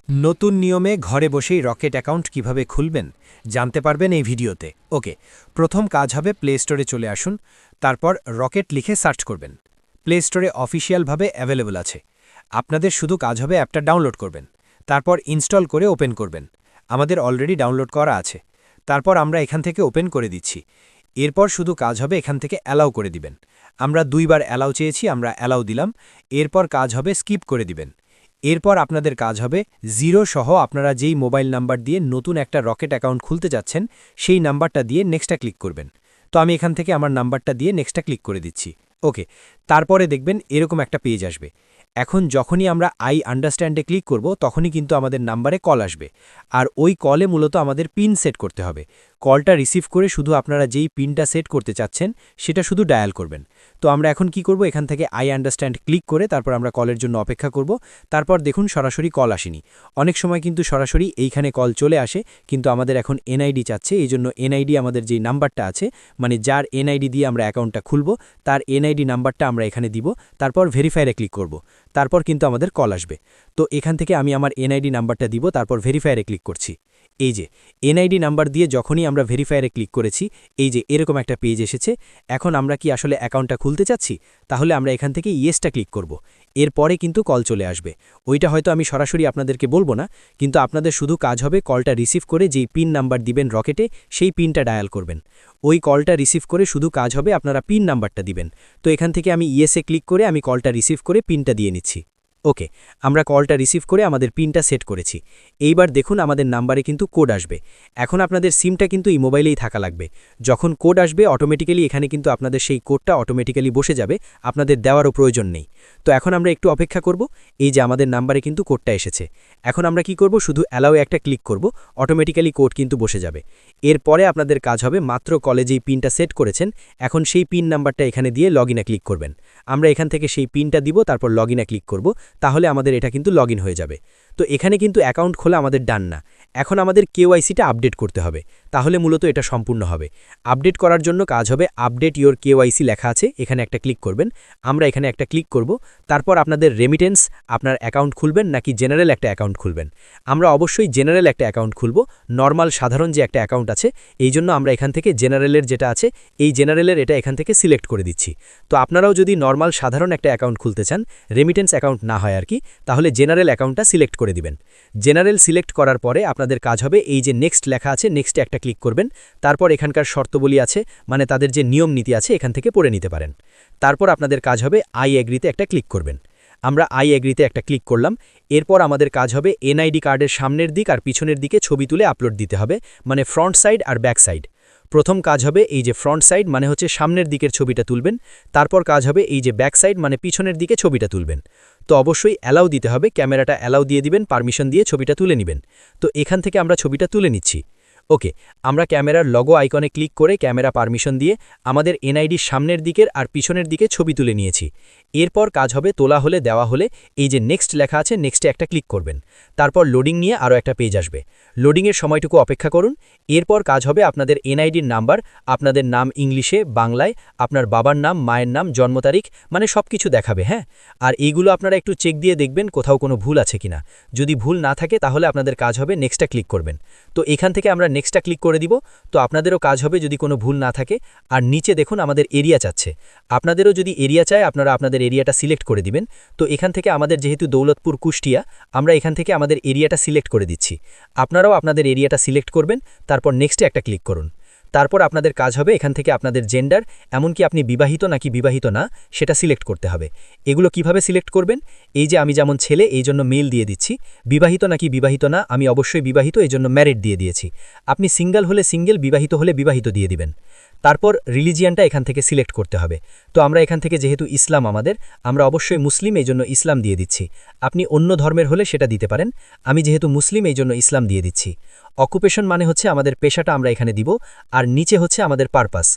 নতুন নিয়মে ঘরে বসেই রকেট অ্যাকাউন্ট কিভাবে খুলবেন জানতে পারবেন এই ভিডিওতে। ওকে, প্রথম কাজ হবে প্লে স্টোরে চলে আসুন, তারপর রকেট লিখে সার্চ করবেন। প্লে স্টোরে অফিসিয়ালভাবে অ্যাভেলেবল আছে। আপনাদের শুধু কাজ হবে অ্যাপটা ডাউনলোড করবেন, তারপর ইনস্টল করে ওপেন করবেন। আমাদের অলরেডি ডাউনলোড করা আছে। তারপর আমরা এখান থেকে ওপেন করে দিচ্ছি। এরপর শুধু কাজ হবে এখান থেকে অ্যালাউ করে দিবেন। আমরা 2বার অ্যালাউ চেয়েছি, আমরা অ্যালাউ দিলাম। এরপর কাজ হবে স্কিপ করে দিবেন। এরপর আপনাদের কাজ হবে জিরো সহ আপনারা যেই মোবাইল নাম্বার দিয়ে নতুন একটা রকেট অ্যাকাউন্ট খুলতে যাচ্ছেন সেই নাম্বারটা দিয়ে নেক্সটটা ক্লিক করবেন। তো আমি এখান থেকে আমার নাম্বারটা দিয়ে নেক্সটটা ক্লিক করে দিচ্ছি। ওকে, তারপরে দেখবেন এরকম একটা পেজ আসবে। এখন যখনই আমরা আই আন্ডারস্ট্যান্ডে ক্লিক করব তখনই কিন্তু আমাদের নাম্বারে কল আসবে, আর ওই কলে মূলত আমাদের পিন সেট করতে হবে। কলটা রিসিভ করে শুধু আপনারা যেই পিনটা সেট করতে চাচ্ছেন সেটা শুধু ডায়াল করবেন। তো আমরা এখন কি করব, এখান থেকে আই আন্ডারস্ট্যান্ড ক্লিক করে তারপর আমরা কলের জন্য অপেক্ষা করব। তারপর দেখুন সরাসরি কল আসেনি। অনেক সময় কিন্তু সরাসরি এইখানে কল চলে আসে, কিন্তু আমাদের এখন এনআইডি চাচ্ছে। এই জন্য এনআইডি আমাদের যেই নাম্বারটা আছে, মানে যার এনআইডি দিয়ে আমরা অ্যাকাউন্টটা খুলব তার এনআইডি নাম্বারটা আমরা এখানে দিব। তারপর ভেরিফায়ারে ক্লিক করব। তারপর কিন্তু আমাদের কল আসবে। তো এখান থেকে আমি আমার এনআইডি নাম্বারটা দিব, তারপর ভেরিফায়ারে ক্লিক করছি। এই যে এনআইডি নাম্বার দিয়ে যখনই আমরা ভেরিফায়ারে ক্লিক করেছি, এই যে এরকম একটা পেজ এসেছে। এখন আমরা কি আসলে অ্যাকাউন্টটা খুলতে চাচ্ছি? তাহলে আমরা এখান থেকে ইয়েসটা ক্লিক করব। এরপরে কিন্তু কল চলে আসবে। ওইটা হয়তো আমি সরাসরি আপনাদেরকে বলবো না, কিন্তু আপনাদের শুধু কাজ হবে কলটা রিসিভ করে যেই পিন নাম্বার দিবেন রকেটে সেই পিনটা ডায়াল করবেন। ওই কলটা রিসিভ করে শুধু কাজ হবে আপনারা পিন নাম্বারটা দিবেন। তো এখান থেকে আমি ইয়েসে ক্লিক করে আমি কলটা রিসিভ করে পিনটা দিয়ে নিচ্ছি। ওকে, আমরা কলটা রিসিভ করে আমাদের পিনটা সেট করেছি। এইবার দেখুন আমাদের নাম্বারে কিন্তু কোড আসবে। এখন আপনাদের সিমটা কিন্তু এই মোবাইলেই থাকা লাগবে। যখন কোড আসবে অটোমেটিক্যালি এখানে কিন্তু আপনাদের সেই কোডটা অটোমেটিক্যালি বসে যাবে, আপনাদের দেওয়ারও প্রয়োজন নেই। তো এখন আমরা একটু অপেক্ষা করব। এই যে আমাদের নাম্বারে কিন্তু কোডটা এসেছে। এখন আমরা কি করব, শুধু অ্যালাউ একটা ক্লিক করব, অটোমেটিক্যালি কোড কিন্তু বসে যাবে। এরপরে আপনাদের কাজ হবে মাত্র কলে যেই পিনটা সেট করেছেন, এখন সেই পিন নাম্বারটা এখানে দিয়ে লগইনে ক্লিক করবেন। আমরা এখান থেকে সেই পিনটা দিব, তারপর লগইনে ক্লিক করব। তাহলে আমাদের এটা কিন্তু লগইন হয়ে যাবে। তো এখানে কিন্তু অ্যাকাউন্ট খোলা আমাদের ডান না। এখন আমাদের কেওয়াইসিটা আপডেট করতে হবে, তাহলে মূলত এটা সম্পূর্ণ হবে। আপডেট করার জন্য কাজ হবে আপডেট ইওর কেওয়াইসি লেখা আছে, এখানে একটা ক্লিক করবেন। আমরা এখানে একটা ক্লিক করব। তারপর আপনাদের রেমিটেন্স আপনার অ্যাকাউন্ট খুলবেন নাকি জেনারেল একটা অ্যাকাউন্ট খুলবেন। আমরা অবশ্যই জেনারেল একটা অ্যাকাউন্ট খুলব। নর্মাল সাধারণ যে একটা অ্যাকাউন্ট আছে, এই জন্য আমরা এখান থেকে জেনারেলের যেটা আছে এই জেনারেলের এটা এখান থেকে সিলেক্ট করে দিচ্ছি। তো আপনারাও যদি নর্মাল সাধারণ একটা অ্যাকাউন্ট খুলতে চান, রেমিটেন্স অ্যাকাউন্ট না হয় আর কি, তাহলে জেনারেল অ্যাকাউন্টটা সিলেক্ট করে দিবেন। জেনারেল সিলেক্ট করার পরে আপনাদের কাজ হবে এই যে নেক্সট লেখা আছে, নেক্সটে একটা ক্লিক করবেন। তারপর এখানকার শর্তবলী আছে, মানে তাদের যে নিয়ম নীতি আছে এখান থেকে পড়ে নিতে পারেন। তারপর আপনাদের কাজ হবে আই এগ্রিতে একটা ক্লিক করবেন। আমরা আই এগ্রিতে একটা ক্লিক করলাম। এরপর আমাদের কাজ হবে এনআইডি কার্ডের সামনের দিক আর পিছনের দিকে ছবি তুলে আপলোড দিতে হবে, মানে ফ্রন্ট সাইড আর ব্যাক সাইড। প্রথম কাজ হবে এই যে ফ্রন্ট সাইড মানে হচ্ছে সামনের দিকের ছবিটা তুলবেন। তারপর কাজ হবে এই যে ব্যাক সাইড মানে পিছনের দিকে ছবিটা তুলবেন। তো অবশ্যই অ্যালাউ দিতে হবে, ক্যামেরাটা অ্যালাউ দিয়ে দিবেন, পারমিশন দিয়ে ছবিটা তুলে নেবেন। তো এখান থেকে আমরা ছবিটা তুলে নিচ্ছি। ওকে, আমরা ক্যামেরার লগো আইকনে ক্লিক করে ক্যামেরা পারমিশন দিয়ে আমাদের এনআইডির সামনের দিকের আর পিছনের দিকে ছবি তুলে নিয়েছি। এরপর কাজ হবে তোলা হলে দেওয়া হলে এই যে নেক্সট লেখা আছে নেক্সটে একটা ক্লিক করবেন। তারপর লোডিং নিয়ে আরও একটা পেজ আসবে। লোডিংয়ের সময়টুকু অপেক্ষা করুন। এরপর কাজ হবে আপনাদের এনআইডির নাম্বার, আপনাদের নাম ইংলিশে, বাংলায়, আপনার বাবার নাম, মায়ের নাম, জন্ম তারিখ, মানে সব কিছু দেখাবে। হ্যাঁ, আর এইগুলো আপনারা একটু চেক দিয়ে দেখবেন কোথাও কোনো ভুল আছে কিনা। যদি ভুল না থাকে তাহলে আপনাদের কাজ হবে নেক্সটটা ক্লিক করবেন। তো এখান থেকে আমরা নেক্সটটা ক্লিক করে দিব। তো আপনাদেরও কাজ হবে যদি কোনো ভুল না থাকে। আর নিচে দেখুন আমাদের এরিয়া চাচ্ছে, আপনাদেরও যদি এরিয়া চায় আপনারা আপনাদের এরিয়াটা সিলেক্ট করে দিবেন। তো এখান থেকে আমাদের যেহেতু দৌলতপুর কুষ্টিয়া, আমরা এখান থেকে আমাদের এরিয়াটা সিলেক্ট করে দিচ্ছি। আপনারাও আপনাদের এরিয়াটা সিলেক্ট করবেন, তারপর নেক্সটে একটা ক্লিক করুন। তারপর আপনাদের কাজ হবে এখান থেকে আপনাদের জেন্ডার, এমনকি আপনি বিবাহিত নাকি বিবাহিত না সেটা সিলেক্ট করতে হবে। এগুলো কিভাবে সিলেক্ট করবেন, এই যে আমি যেমন ছেলে এই জন্য মেল দিয়ে দিচ্ছি, বিবাহিত নাকি বিবাহিত না আমি অবশ্যই বিবাহিত এই জন্য ম্যারিড দিয়ে দিয়েছি। আপনি সিঙ্গেল হলে সিঙ্গেল, বিবাহিত হলে বিবাহিত দিয়ে দিবেন। তারপর রিলিজিয়ানটা এখান থেকে সিলেক্ট করতে হবে। তো আমরা এখান থেকে যেহেতু ইসলাম আমরা অবশ্যই মুসলিম এই জন্য ইসলাম দিয়ে দিচ্ছি। আপনি অন্য ধর্মের হলে সেটা দিতে পারেন। আমি যেহেতু মুসলিম এই জন্য ইসলাম দিয়ে দিচ্ছি। অকুপেশন মানে হচ্ছে আমাদের পেশাটা আমরা এখানে দিব, আর নিচে হচ্ছে আমাদের পারপাস।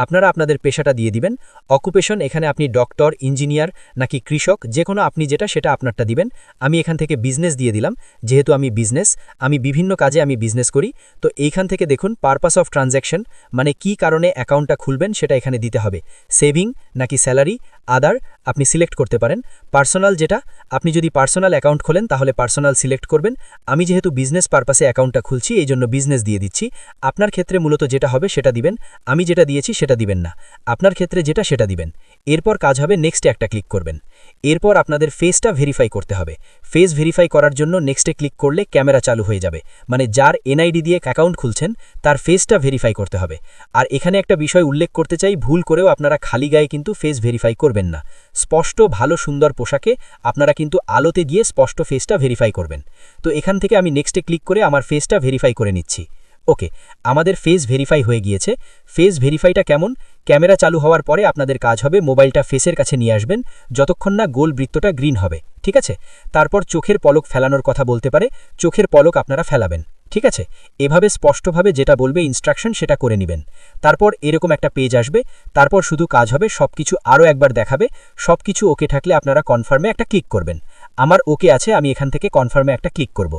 আপনারা আপনাদের পেশাটা দিয়ে দিবেন। অকুপেশন এখানে আপনি ডক্টর, ইঞ্জিনিয়ার নাকি কৃষক, যে কোনো আপনি যেটা সেটা আপনারটা দিবেন। আমি এখান থেকে বিজনেস দিয়ে দিলাম, যেহেতু আমি বিভিন্ন কাজে আমি বিজনেস করি। তো এইখান থেকে দেখুন পারপাস অফ ট্রানজ্যাকশন, মানে কি কারণে অ্যাকাউন্টটা খুলবেন সেটা এখানে দিতে হবে। সেভিং নাকি স্যালারি, আদার আপনি সিলেক্ট করতে পারেন। পার্সোনাল যেটা, আপনি যদি পার্সোনাল অ্যাকাউন্ট খোলেন তাহলে পার্সোনাল সিলেক্ট করবেন। আমি যেহেতু বিজনেস পারপাসে অ্যাকাউন্টটা খুলছি এই জন্য বিজনেস দিয়ে দিচ্ছি। আপনার ক্ষেত্রে মূলত যেটা হবে সেটা দিবেন, আমি যেটা দিয়েছি সেটা দিবেন না, আপনার ক্ষেত্রে যেটা সেটা দিবেন। এরপর কাজ হবে নেক্সটে একটা ক্লিক করবেন। এরপর আপনাদের ফেসটা ভেরিফাই করতে হবে। ফেস ভেরিফাই করার জন্য নেক্সটে ক্লিক করলে ক্যামেরা চালু হয়ে যাবে, মানে যার এনআইডি দিয়ে অ্যাকাউন্ট খুলছেন তার ফেসটা ভেরিফাই করতে হবে। আর এখানে একটা বিষয় উল্লেখ করতে চাই, ভুল করেও আপনারা খালি গায়ে কিন্তু ফেস ভেরিফাই করবেন না। স্পষ্ট ভালো সুন্দর পোশাকে আপনারা কিন্তু আলোতে গিয়ে স্পষ্ট ফেসটা ভেরিফাই করবেন। তো এখান থেকে আমি নেক্সটে ক্লিক করে আমার ফেসটা ভেরিফাই করে নিচ্ছি। ওকে, আমাদের ফেস ভেরিফাই হয়ে গিয়েছে। ফেস ভেরিফাইটা কেমন? ক্যামেরা চালু হওয়ার পরে আপনাদের কাজ হবে মোবাইলটা ফেসের কাছে নিয়ে আসবেন যতক্ষণ না গোল বৃত্তটা গ্রিন হবে, ঠিক আছে? তারপর চোখের পলক ফেলানোর কথা বলতে পারে, চোখের পলক আপনারা ফেলাবেন, ঠিক আছে? এভাবে স্পষ্টভাবে যেটা বলবে ইনস্ট্রাকশন সেটা করে নেবেন। তারপর এরকম একটা পেজ আসবে, তারপর শুধু কাজ হবে সবকিছু আরও একবার দেখাবে। সবকিছু ওকে থাকলে আপনারা কনফার্মে একটা ক্লিক করবেন। আমার ওকে আছে, আমি এখান থেকে কনফার্মে একটা ক্লিক করব।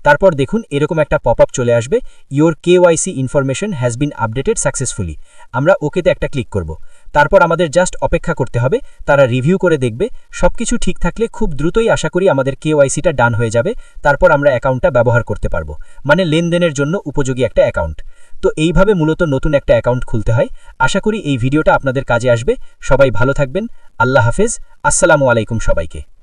তারপর দেখুন এরকম একটা পপআপ চলে আসবে, your KYC information has been updated successfully. আমরা ওকেতে একটা ক্লিক করব। তারপর আমাদের জাস্ট অপেক্ষা করতে হবে, তারা রিভিউ করে দেখবে। সবকিছু ঠিক থাকলে খুব দ্রুতই আশা করি আমাদের কেওয়াইসিটা ডান হয়ে যাবে। তারপর আমরা অ্যাকাউন্টটা ব্যবহার করতে পারবো, মানে লেনদেনের জন্য উপযোগী একটা অ্যাকাউন্ট। তো এইভাবে মূলত নতুন একটা অ্যাকাউন্ট খুলতে হয়। আশা করি এই ভিডিওটা আপনাদের কাজে আসবে। সবাই ভালো থাকবেন। আল্লাহ হাফেজ। আসসালামু আলাইকুম সবাইকে।